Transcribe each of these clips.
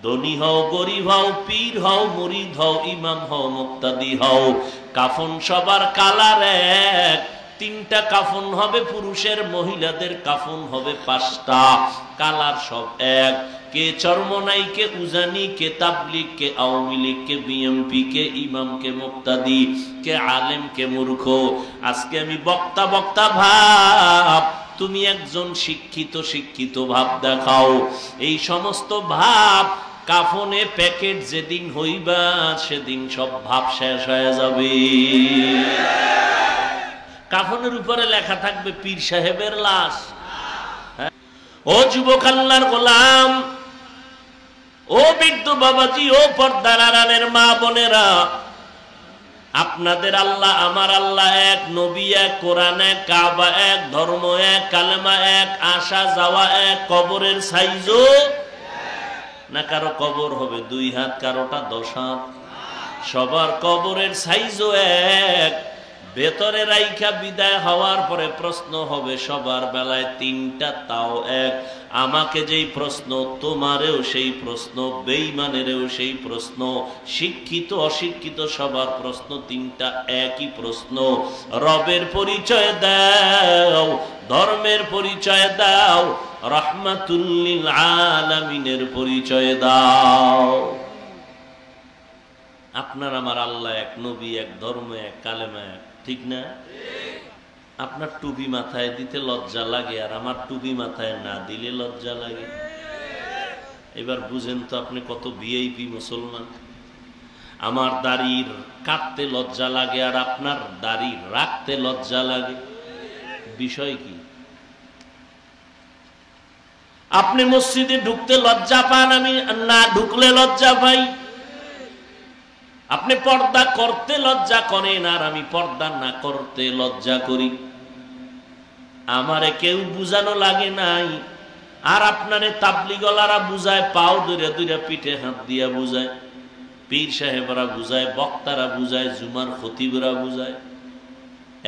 ধনী হও গরিব হও পীর হও মুরিদ হও ইমাম হও মুক্তাদি হও, কাফন সবার কালার এক। 3টা কাফন হবে পুরুষের, মহিলাদের কাফন হবে 5টা, কালার সব এক। কে চরমনাই, কে উজানি, কে তাবলিগ, কে আওয়ামী লীগ, কে বিএমপি, কে ইমাম, কে মুক্তাদি, কে আলেম, কে মূর্খ। আজকে আমি বক্তা বক্তা ভাব, তুমি একজন শিক্ষিত ভাব দেখাও। এই সমস্ত ভাব কাফনে প্যাকেট যেদিন হইবা সেদিন সব ভাব শেষ হয়ে যাবে। কাফনের উপরে লেখা থাকবে পীর সাহেবের লাশ। ও যুবক আল্লাহর গোলাম, ও বৃদ্ধ বাবাজি, ও পর্দার আড়ালের মা বোনেরা, আপনাদের আল্লাহ আমার আল্লাহ এক, নবী এক, কোরআন এক, কাবা এক, ধর্ম এক, কালেমা এক, আসা যাওয়া এক, কবরের সাইজও না। কারো কবর হবে 2 হাত, কারোটা 10 হাত, সবার কবরের সাইজও এক। ভেতরে রাইখা বিদায় হওয়ার পরে প্রশ্ন হবে সবার বেলায় 3টা, তাও এক। আমাকে যেই প্রশ্ন, তোমারেও সেই প্রশ্ন, বেঈমানেরও সেই প্রশ্ন, শিক্ষিত অশিক্ষিত সবার প্রশ্ন 3টা, একই প্রশ্ন। রবের পরিচয় দাও, ধর্মের পরিচয় দাও, রাহমাতুল লিল আলামিনের পরিচয় দাও। আপনার আমার আল্লাহ এক, নবী এক, ধর্ম এক, কালেমা এক, ঠিক না? আপনার টুপি মাথায় দিতে লজ্জা লাগে, আর আমার টুপি মাথায় না দিলে লজ্জা লাগে। এবার বুঝেন তো আপনি কত ভিআইপি মুসলমান। আমার দাড়ির কাটতে লজ্জা লাগে, আর আপনার দাড়ি রাখতে লজ্জা লাগে। বিষয় কি? আপনি মসজিদে ঢুকতে লজ্জা পান, আমি না ঢুকলে লজ্জা পাই। আপনি পর্দা করতে লজ্জা করেন, আর আমি পর্দা না করতে লজ্জা করি। আমারে কেউ বুঝানো লাগে নাই, আর আপনারে তাবলিগলারা বুঝায়, পাও ধরে ধরে পিঠে হাত দিয়া বুঝায়, পীর সাহেবরা বুঝায়, বক্তারা বুঝায়, জুমার খতিবরা বুঝায়।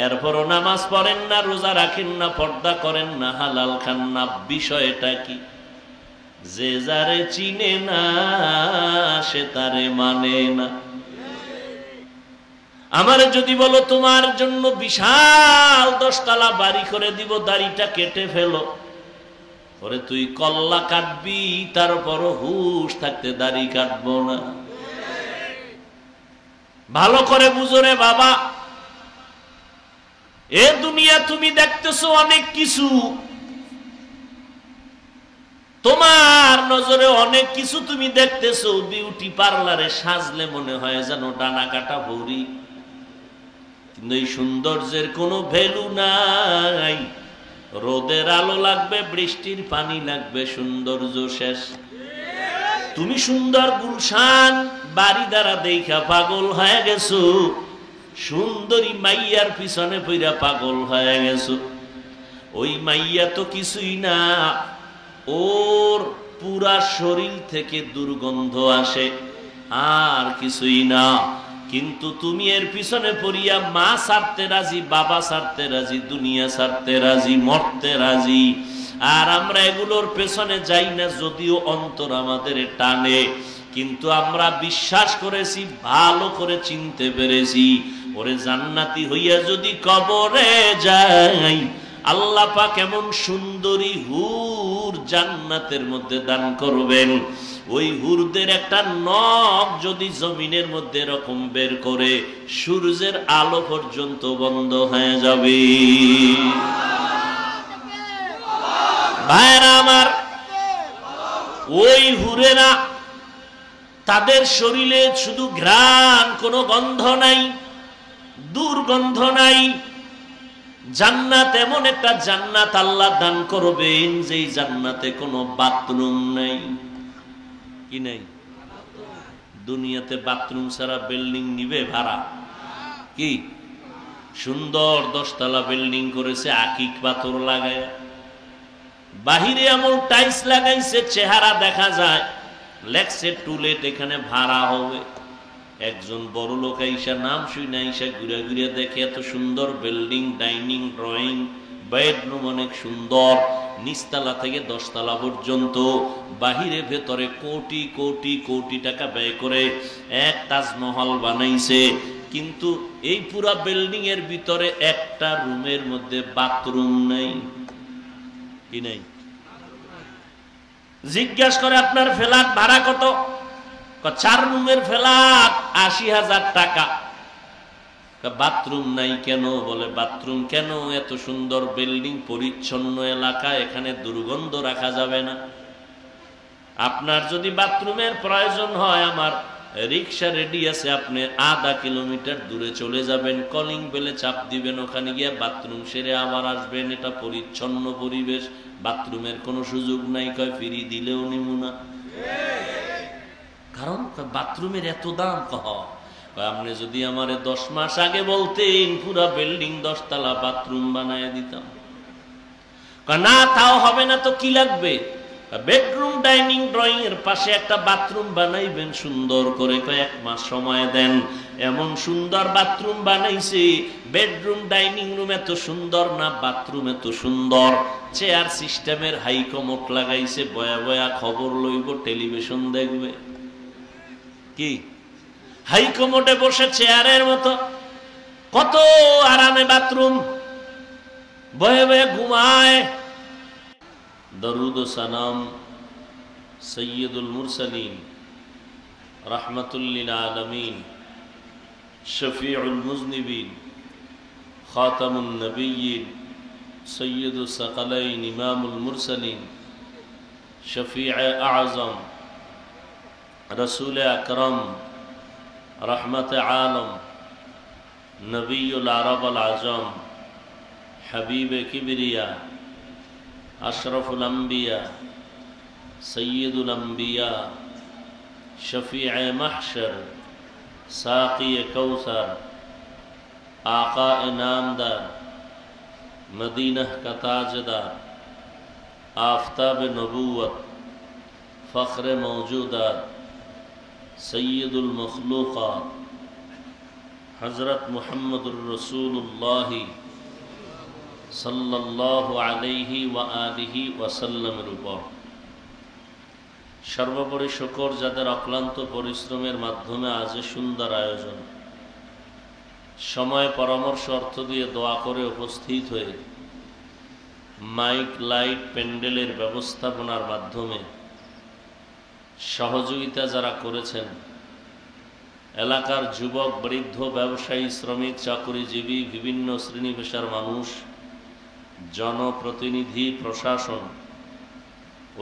এরপরও নামাজ পড়েন না, রোজা রাখেন না, পর্দা করেন না, হালাল খান না। বিষয়টা কি? যে যারে চিনে না সে তারে মানে না। আমারে যদি বলো তোমার জন্য বিশাল 10 তলা বাড়ি করে দিব, দাড়িটা কেটে ফেলো, পরে তুই কল্লা কাটবি, তারপরও হুশ থাকতে দাড়ি কাটবো না। ভালো করে বুঝো রে বাবা, এ দুনিয়া তুমি দেখতেছো অনেক কিছু, তোমার নজরে অনেক কিছু তুমি দেখতেছো। বিউটি পার্লারে সাজলে মনে হয় যেন ডানা কাটা ভরি, কিন্তু এই সৌন্দর্যের কোনো ভ্যালু নাই। রোদের আলো লাগবে, বৃষ্টির পানি লাগবে, সৌন্দর্য শেষ। তুমি সুন্দর গুলশান বাড়ি দ্বারা দেখা পাগল হয়ে গেছো, সুন্দরী মাইয়ার পিছনে পইরা পাগল হয়ে গেছো। ওই মাইয়া তো কিছুই না, ওর পুরা শরীর থেকে দুর্গন্ধ আসে, আর কিছুই না। কিন্তু তুমি এর পিছনে পড়িয়া মা ছাড়তে রাজি, বাবা ছাড়তে রাজি, দুনিয়া ছাড়তে রাজি, মরতে রাজি। আর আমরা এগুলোর পেছনে যাই না, যদিও অন্তর আমাদের টানে, কিন্তু আমরা বিশ্বাস করেছি, ভালো করে চিনতে পেরেছি, ওরে জান্নাতি হইয়া যদি কবরে যাই, আল্লাহ পাক এমন সুন্দরী হুর জান্নাতের মধ্যে দান করবেন। ওই হুরদের একটা নখ যদি জমিনের মধ্যে এরকম বের করে, সূর্যের আলো পর্যন্ত বন্ধ হয়ে যাবে। ভাইরা আমার, ওই হুরেরা, তাদের শরীরে শুধু ঘ্রাণ, কোনো গন্ধ নাই, দুর্গন্ধ নাই। জান্নাত এমন একটা জান্নাত আল্লাহ দান করবেন, যেই জান্নাতে কোনো বাথরুম নাই। কি নাই? দুনিয়াতে বাথরুম ছাড়া বিল্ডিং নিবে ভাড়া? কি সুন্দর 10 তলা বিল্ডিং করেছে, আকিক পাথর লাগায়, বাহিরে এমন টাইলস লাগাইছে, চেহারা দেখা যায়, লেখছে টুলেট, এখানে ভাড়া হবে। একজন বড় লোক আইসা, নাম শুই না, আইসা ঘুরে ঘুরে দেখে এত সুন্দর বিল্ডিং, ডাইনিং, ড্রয়িং, বেডরুম অনেক সুন্দর, নিচতলা থেকে 10 তলা পর্যন্ত, বাহিরে ভেতরে কোটি কোটি কোটি টাকা ব্যয় করে এক তাজমহল বানাইছে। কিন্তু এই পুরা বিল্ডিং এর ভিতরে একটা রুমের মধ্যে বাথরুম নাই। কি নাই? জিজ্ঞাসা করে আপনার ফ্ল্যাট ভাড়া কত? 4 রুমের ফ্ল্যাট, 80,000 টাকা। বাথরুম নাই কেন? বলে বাথরুম কেন? এত সুন্দর বিল্ডিং, পরিচ্ছন্ন এলাকা, এখানে দুর্গন্ধ রাখা যাবে না। আপনার যদি বাথরুমের প্রয়োজন হয়, আমার রিক্সা রেডি আছে, আপনি আধা কিলোমিটার দূরে চলে যাবেন, কলিং বেলে চাপ দিবেন, ওখানে গিয়ে বাথরুম সেরে আবার আসবেন। এটা পরিচ্ছন্ন পরিবেশ, বাথরুমের কোনো সুযোগ নাই। কয় ফিরি দিলেও নিমু না। কারণ বাথরুমের এত দাম। আপনি যদি আমারে 10 মাস আগে বলতেন, পুরা বিল্ডিং 10 তলা বাথরুম বানায় দিতাম। না, তাও হবে না তো কি লাগবে? বেডরুম, ডাইনিং, ড্রয়িং এর পাশে একটা বাথরুম বানাইবেন সুন্দর করে। 1 মাস সময় দেন। এমন সুন্দর বাথরুম বানাইছে, বেডরুম ডাইনিং রুম এত সুন্দর না, বাথরুম এত সুন্দর। চেয়ার সিস্টেমের হাইকমোট লাগাইছে, বয়া বয়া খবর লইব, টেলিভিশন দেখবে। কি হাইকমোটে বসে চেয়ারের মতো, কত আরামে বাথরুম, বয়ে বয়ে ঘুমায়। দরুদ ও সালাম সৈয়দুল মুরসালিন, রাহমাতুল লিল আলামিন, শফিউল মুজনিবিন, খাতামুন নবিয়্যিন, সৈয়দুস সাকালাইন, ইমামুল মুরসালিন, শফিয়ে আযম, রসুল আকরম, রহমত আলম, নবীউল আরব আল আজম, হাবিব কিবরিয়া, আশরফুল আম্বিয়া, সৈয়দুল আম্বিয়া, শফিয়ে মাহশর, সাকি কৌসর, आका नामदार, मदीना का ताजदार, आफ्ताब नबूवत, फ़ख्र मौजूदात, सैयदुल मखलूक़ात, हज़रत मुहम्मदुर रसूलुल्लाह सल्लल्लाहु अलैहि व आलिहि वसल्लमेर উপর সর্বোপরি শুকর যাদের অক্লান্ত পরিশ্রমের মাধ্যমে আজ সুন্দর আয়োজন, সময় পরামর্শ অর্থ দিয়ে দোয়া করে উপস্থিত হয়ে মাইক লাইট প্যান্ডেলের ব্যবস্থাপনার মাধ্যমে সহযোগিতা যারা করেছেন, এলাকার যুবক, বৃদ্ধ, ব্যবসায়ী, শ্রমিক, চাকরিজীবী, বিভিন্ন শ্রেণী পেশার মানুষ, জনপ্রতিনিধি, প্রশাসন,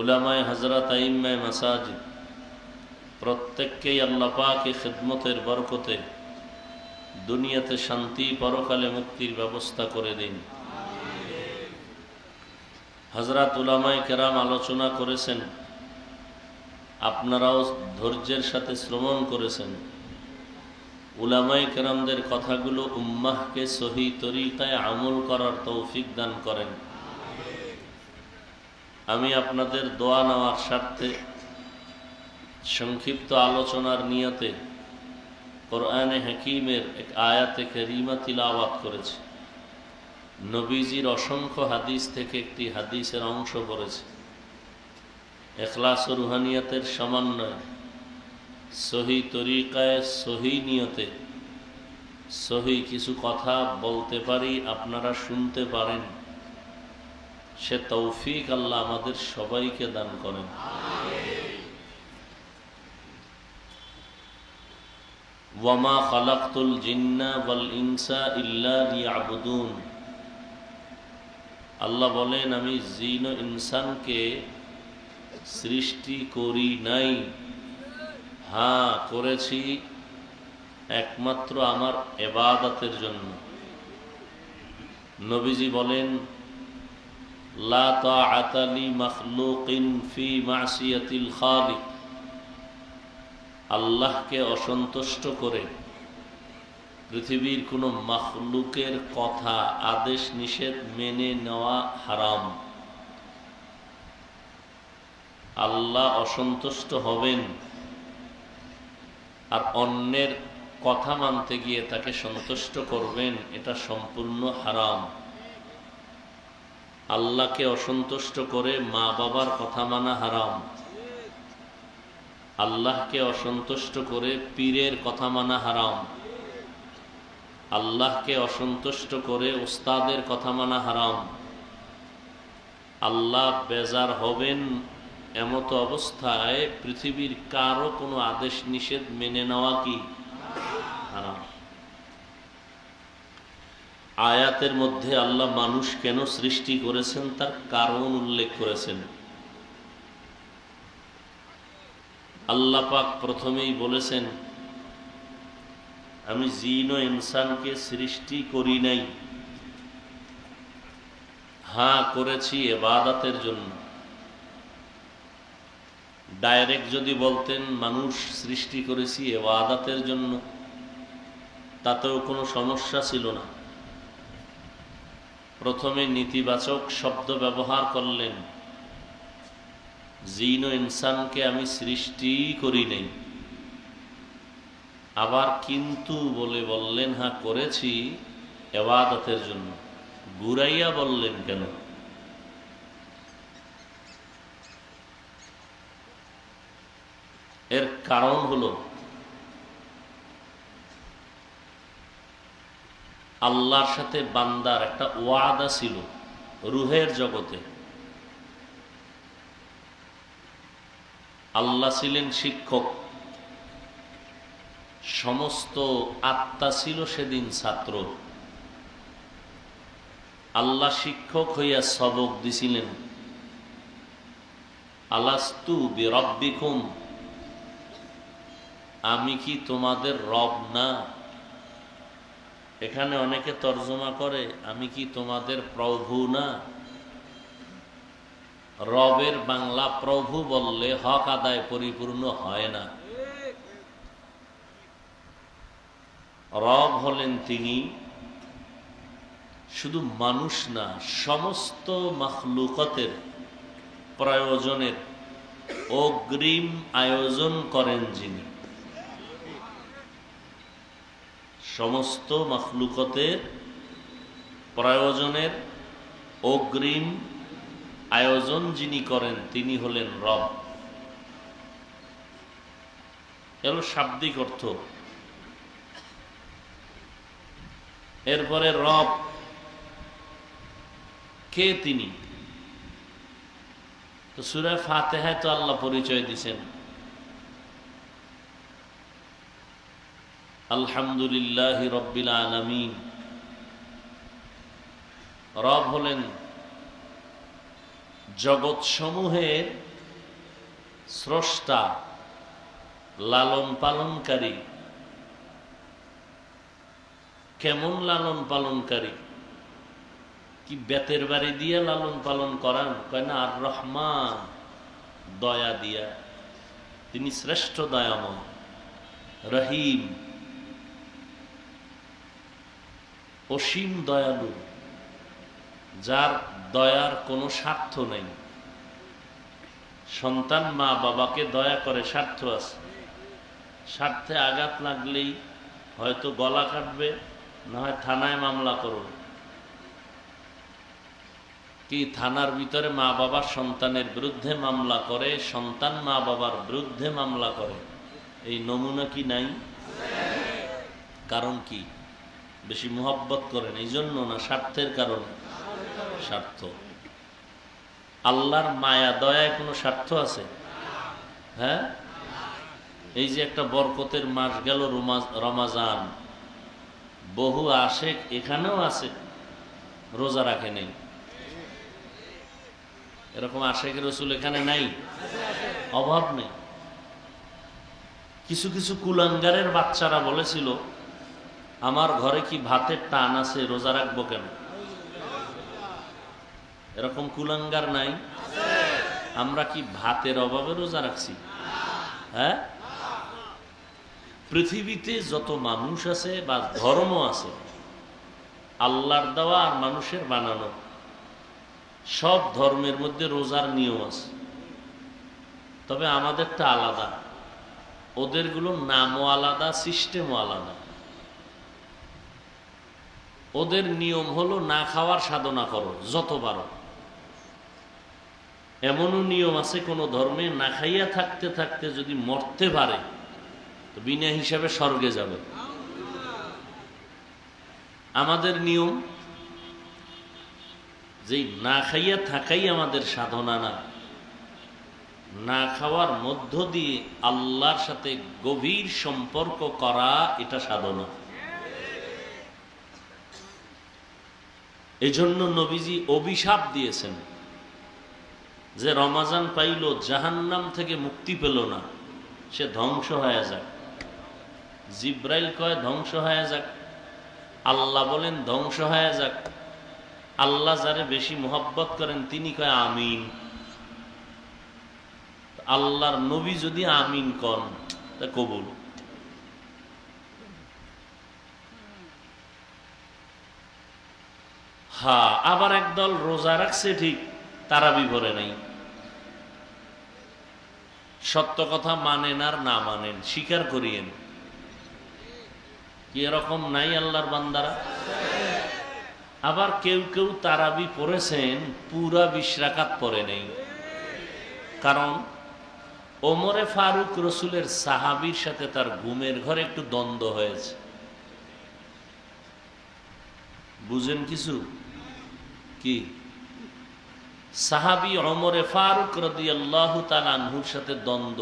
উলামায়ে হযরত, আইম্মায়ে মাসাজিদ, প্রত্যেককেই আল্লাহ পাকের খিদমতের বরকতে দুনিয়াতে শান্তি, পরকালে মুক্তির ব্যবস্থা করে দিন। হযরত উলামায়ে কেরাম আলোচনা করেছেন, আপনারাও ধৈর্যের সাথে শ্রবণ করেছেন। উলামায়ে কেরামদের কথাগুলো উম্মাহকে সহি তরিকায় আমল করার তৌফিক দান করেন। আমি আপনাদের দোয়া নেওয়ার স্বার্থে সংক্ষিপ্ত আলোচনার নিয়তে কোরআনে হাকিমের এক আয়াতে কারিমা তিলাওয়াত করেছি। নবীজির অসংখ্য হাদিস থেকে একটি হাদিসের অংশ পড়েছে। ইখলাস ও রুহানিয়াতের সমন্বয়, সহি তরিকায়, সহি নিয়তে সহি কিছু কথা বলতে পারি, আপনারা শুনতে পারেন, সে তৌফিক আল্লাহ আমাদের সবাইকে দান করেন। ওয়ামা খালাকতুল জিন্না ওয়াল ইনসা ইল্লা লিয়াবুদুন। আল্লাহ বলেন, আমি জিন ও ইনসানকে সৃষ্টি করি নাই, হ্যাঁ করেছি একমাত্র আমার ইবাদতের জন্য। নবীজি বলেন, লা তাআতা লি মাখলুকিন ফি মাসিয়াতিল খালিক। আল্লাহকে অসন্তুষ্ট করে পৃথিবীর কোনো মাখলুকের কথা, আদেশ নিষেধ মেনে নেওয়া হারাম। আল্লাহ অসন্তুষ্ট হবেন আর অন্যের কথা মানতে গিয়ে তাকে সন্তুষ্ট করবেন, এটা সম্পূর্ণ হারাম। আল্লাহকে অসন্তুষ্ট করে মা বাবার কথা মানা হারাম। আল্লাহকে অসন্তুষ্ট করে পীরের কথা মানা হারাম। আল্লাহকে অসন্তুষ্ট করে উস্তাদের কথা মানা হারাম। আল্লাহ বেজার হবেন এমত অবস্থায় পৃথিবীর কারো কোনো আদেশ নিষেধ মেনে নেওয়া কি হারাম। আয়াতের মধ্যে আল্লাহ মানুষ কেন সৃষ্টি করেছেন তার কারণ উল্লেখ করেছেন। আল্লাহ পাক প্রথমেই বলেছেন, আমি জিন ও ইনসানকে সৃষ্টি করি নাই, হ্যাঁ করেছি ইবাদতের জন্য। ডাইরেক্ট যদি বলতেন মানুষ সৃষ্টি করেছি ইবাদতের জন্য, তাতেও কোনো সমস্যা ছিল না। প্রথমে নেতিবাচক শব্দ ব্যবহার করলেন, জিন ও ইনসানকে আমি সৃষ্টি করি নাই। আবার কিন্তু বলে বললেন হ্যাঁ করেছি ইবাদতের জন্য। ঘুরাইয়া বললেন কেন? এর কারণ হলো আল্লাহর সাথে বান্দার একটা ওয়াদা ছিল রুহের জগতে। আল্লাহ ছিলেন শিক্ষক, সমস্ত আত্মা ছিল সেদিন ছাত্র। আল্লাহ শিক্ষক হইয়া সবক দিছিলেন, আলাস্তু বিরব্বিকুম, আমি কি তোমাদের রব না? এখানে অনেকে তর্জমা করে আমি কি তোমাদের প্রভু না। রবের বাংলা প্রভু বললে হক আদায় পরিপূর্ণ হয় না। রব হলেন তিনি, শুধু মানুষ না, সমস্ত মাখলুকতের প্রয়োজনের অগ্রিম আয়োজন করেন যিনি। সমস্ত মাখলুকতের প্রয়োজনের অগ্রিম আয়োজন যিনি করেন তিনি হলেন রব। এর শাব্দিক অর্থ। এরপরে রব কে তিনি? তো সূরা ফাতিহায় তো আল্লাহ পরিচয় দিয়েছেন, আলহামদুলিল্লাহি রাব্বিল আলামিন। রব হলেন জগৎ সমূহের স্রষ্টা, লালন পালনকারী। কেমন লালন পালনকারী? কি বেতের বাড়ি দিয়ে লালন পালন করান? কয় না, আর রহমান, দয়া দিয়া। তিনি শ্রেষ্ঠ দয়াময়, রহিম, অসীম দয়ালু, যার দয়ার কোনো স্বার্থ নেই। সন্তান মা বাবাকে দয়া করে, স্বার্থ আছে। স্বার্থে আঘাত লাগলেই হয়তো গলা কাটবে, না হয় থানায় মামলা করবে। কি থানার ভিতরে মা বাবার সন্তানের বিরুদ্ধে মামলা করে, সন্তান মা বাবার বিরুদ্ধে মামলা করে, এই নমুনা কি নাই? কারণ কি? বেশি মোহব্বত করেন এই জন্য না, স্বার্থের কারণে। স্বার্থ। আল্লাহর মায়া দয়ায় কোনো স্বার্থ আছে? হ্যাঁ, এই যে একটা বরকতের মাস গেল রমাজান, বহু আশেক এখানেও আছে, রোজা রাখে নেই। এরকম আশেক রসুল এখানে নাই? অভাব নেই। কিছু কিছু কুলাঙ্গারের বাচ্চারা বলেছিল, আমার ঘরে কি ভাতের টান আছে, রোজা রাখবো কেন? এরকম কুলাঙ্গার নাই? আমরা কি ভাতের অভাবে রোজা রাখছি? হ্যাঁ, পৃথিবীতে যত মানুষ আছে বা ধর্ম আছে, আল্লাহর দেওয়া আর মানুষের বানানো, সব ধর্মের মধ্যে রোজার নিয়ম আছে। তবে আমাদেরটা আলাদা, ওদেরগুলো নামও আলাদা, সিস্টেমও আলাদা। ওদের নিয়ম হলো না খাওয়ার সাধনা করো যত পারো, এমনও নিয়ম আছে কোন ধর্মে, না খাইয়া থাকতে থাকতে যদি মরতে পারে তো বিনা হিসাবে স্বর্গে যাবে। আমাদের নিয়ম যে না খাইয়া থাকাই আমাদের সাধনা না, না খাওয়ার মধ্য দিয়ে আল্লাহর সাথে গভীর সম্পর্ক করা, এটা সাধনা। এজন্য নবীজি অভিশাপ দিয়েছেন যে রমাজান পাইল জাহান্নাম থেকে মুক্তি পেল না, সে ধ্বংস হয়ে যাক। জিব্রাইল কয় ধ্বংস হয়ে যাক, আল্লাহ বলেন ধ্বংস হয়ে যাক। আল্লাহ যারে বেশি মোহাব্বত করেন তিনি কয় আমিন। আল্লাহর নবী যদি আমিন কন তা কবুল। হ্যাঁ, আবার একদল রোজা রাখছে ঠিক, তারাবি ভরে নাই, সত্য কথা মানেন আর না মানেন স্বীকার করিয়েন। কি এরকম নাই আল্লাহর বান্দারা? আবার কেউ কেউ তারাবি পড়েছেন, পুরা 20 রাকাত পড়ে নেই। কারণ ওমরে ফারুক রসুলের সাহাবীর সাথে তার ঘুমের ঘরে একটু দ্বন্দ্ব হয়েছে। বুঝেন কিছু? কি সাহাবী ওমরে ফারুক রাদিয়াল্লাহু তাআলা আনহুর সাথে দ্বন্দ্ব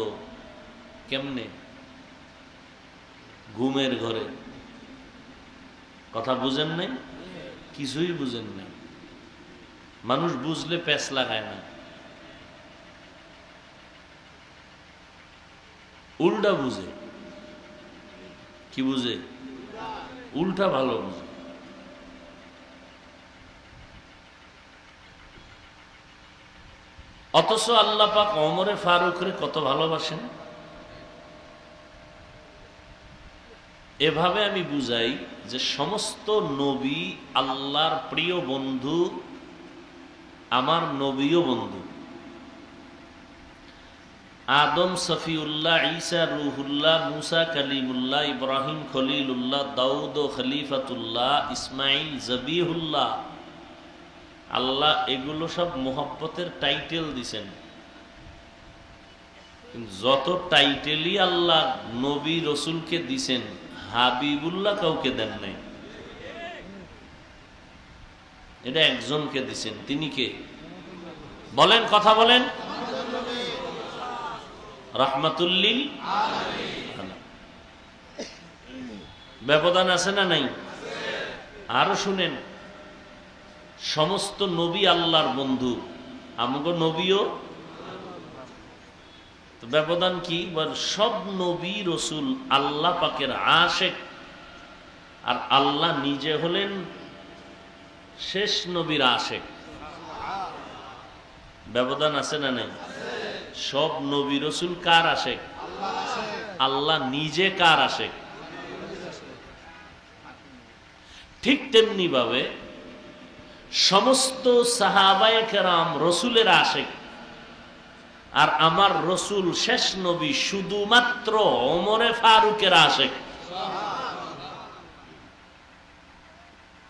কেমনে? ঘুমের ঘরে। কথা বুঝেন নাই? কিছুই বুঝেন নাই। মানুষ বুঝলে প্যাঁচ লাগায় না, উল্টা বুঝে। কি বুঝে? উল্টা ভালো বুঝে। অথচ আল্লাহ পাক ওমরে ফারুকরে কত ভালোবাসেন। এভাবে আমি বুঝাই যে সমস্ত নবী আল্লাহর প্রিয় বন্ধু, আমার নবীও বন্ধু। আদম সফিউল্লাহ, ঈসা রুহুল্লাহ, মুসা কালিমুল্লাহ, ইব্রাহিম খলিলুল্লাহ, দাউদ খলিফাতুল্লাহ, ইসমাইল জবিহুল্লাহ, আল্লাহ এগুলো সব মোহব্বতের টাইটেল দিছেন। যত টাইটেলই আল্লাহ নবী রসুলকে দিছেন, হাবিবুল্লাহ কাউকে দেন নাই। এটা একজনকে দিছেন, তিনি কে? বলেন, কথা বলেন। রাহমাতুল্লিল আলামিন। ব্যবধান আছে না নাই? আরো শুনেন, সমস্ত নবী আল্লাহর বন্ধু, আমগো নবীও। তো ব্যবধান কি? সব নবী রসুল আল্লাহ পাকের আশেক, আর আল্লাহ নিজে হলেন শেষ নবীর আশেক। ব্যবধান আছে না নাই? সব নবী রসুল কার আশেক? আল্লাহ নিজে কার আশেক? ঠিক তেমনি ভাবে সমস্ত সাহাবায়ে কেরাম রসুলের আশেক, আর আমার রসুল শেষ নবী শুধুমাত্র ওমরে ফারুকের আশেক।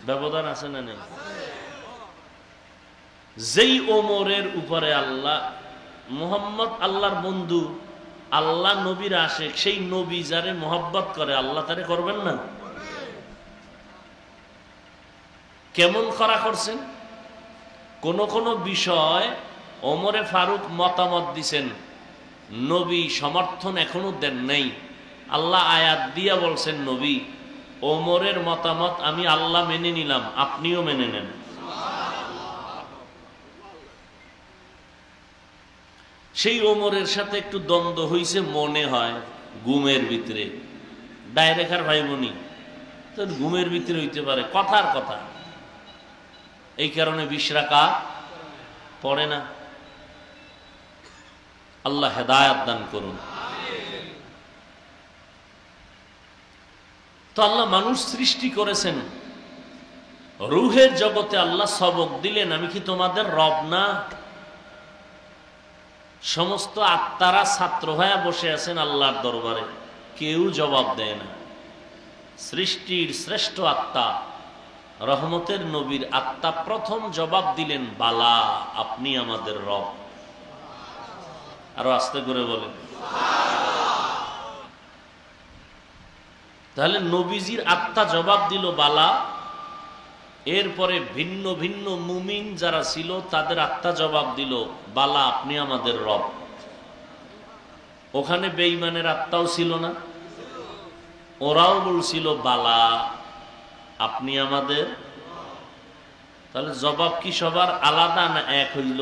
ব্যবধান আছে না নেই? যেই ওমরের উপরে আল্লাহ, মুহাম্মদ আল্লাহর বন্ধু, আল্লাহ নবীর আশেক, সেই নবী যারে মোহাব্বত করে আল্লাহ তারে করবেন না? কেমন করা করছেন? কোন কোন বিষয় ওমরে ফারুক মতামত দিছেন, নবী সমর্থন এখনো দেন নাই। আল্লাহ আয়াত দিয়া বলছেন, নবী ওমরের মতামত আমি আল্লাহ মেনে নিলাম, আপনিও মেনে নেন। সেই ওমরের সাথে একটু দ্বন্দ্ব হইছে মনে হয় ঘুমের ভিতরে। ডাইরেক্ট আর ভাই বোনি তো ঘুমের ভিতরে হইতে পারে, কথার কথা। এই কারণে 20 রাকাত পড়ে না। আল্লাহ হেদায়েত দান করুন। তো আল্লাহ মানুষ সৃষ্টি করেছেন, রুহের জগতে আল্লাহ সবক দিলেন, আমি কি তোমাদের রব না? সমস্ত আত্মারা ছাত্র হয়ে বসে আছেন আল্লাহর দরবারে, কেউ জবাব দেয় না। সৃষ্টির শ্রেষ্ঠ আত্মা, রহমতের নবীর আত্মা প্রথম জবাব দিলেন, বালা, আপনি আমাদের রব। আরো আস্তে করে বলেন। তাহলে নবীজির আত্মা জবাব দিল বালা। এরপরে ভিন্ন ভিন্ন মুমিন যারা ছিল তাদের আত্মা জবাব দিল বালা, আপনি আমাদের রব। ওখানে বেঈমানের আত্মাও ছিল না? ওরাও বলছিল বালা, আপনি আমাদের। তাহলে জবাব কি সবার আলাদা না এক হইল?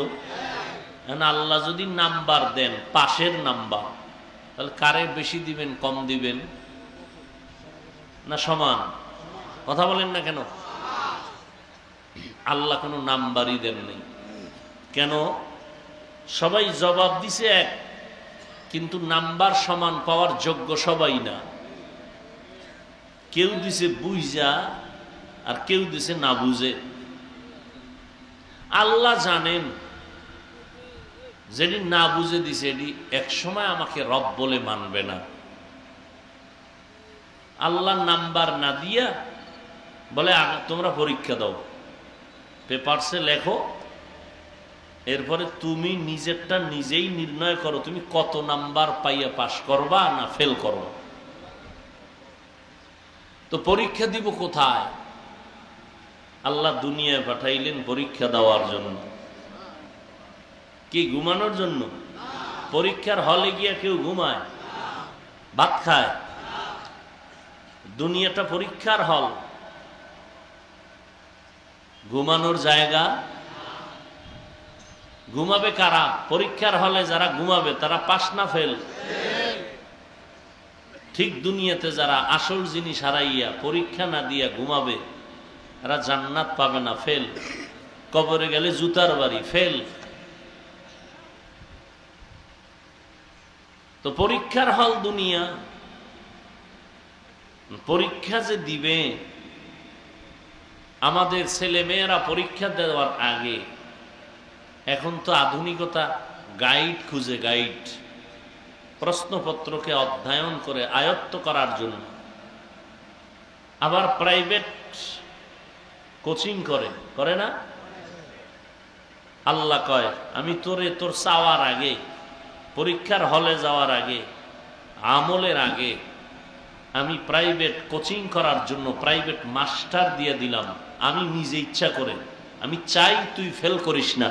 আল্লাহ যদি নাম্বার দেন, পাশের নাম্বার, তাহলে কারে বেশি দিবেন কম দিবেন না সমান? কথা বলেন না কেন? আল্লাহ কোনো নাম্বারই দেন নাই। কেন? সবাই জবাব দিছে এক, কিন্তু নাম্বার সমান পাওয়ার যোগ্য সবাই না। কেউ দিছে বুঝা আর কেউ দিছে না বুঝে। আল্লাহ জানেন যেটি না বুঝে দিছে এটি এক সময় আমাকে রব বলে মানবে না। আল্লাহ নাম্বার না দিয়া বলে তোমরা পরীক্ষা দাও, পেপারসে লেখো, এরপরে তুমি নিজেরটা নিজেই নির্ণয় করো তুমি কত নাম্বার পাইয়া পাশ করবা না ফেল করবা। তো পরীক্ষা দিব কোথায়? আল্লাহ দুনিয়ায় পাঠাইলেন পরীক্ষা দেওয়ার জন্য। কি ঘুমানোর জন্য? পরীক্ষার হলে গিয়া কেউ ঘুমায়, ভাত খায়? দুনিয়াটা পরীক্ষার হল, ঘুমানোর জায়গা। ঘুমাবে কারা? পরীক্ষার হলে যারা ঘুমাবে তারা পাস না ফেল? ঠিক দুনিয়াতে যারা আসল জিনিস হারাইয়া পরীক্ষা না দিয়া ঘুমাবে এরা জান্নাত পাবে না, ফেল। কবরে গেলে জুতার বাড়ি, ফেল। তো পরীক্ষার হল দুনিয়া। পরীক্ষা যে দিবে, আমাদের ছেলে মেয়েরা পরীক্ষা দেওয়ার আগে এখন তো আধুনিকতা গাইড খুঁজে, গাইড প্রশ্নপত্রকে অধ্যয়ন করে আয়ত্ত করার জন্য। আবার প্রাইভেট কোচিং করে না? আল্লাহ কয় আমি তোরে তোর চাওয়ার আগে, পরীক্ষার হলে যাওয়ার আগে, আমলের আগে আমি প্রাইভেট কোচিং করার জন্য প্রাইভেট মাস্টার দিয়ে দিলাম। আমি নিজে ইচ্ছা করে, আমি চাই তুই ফেল করিস না,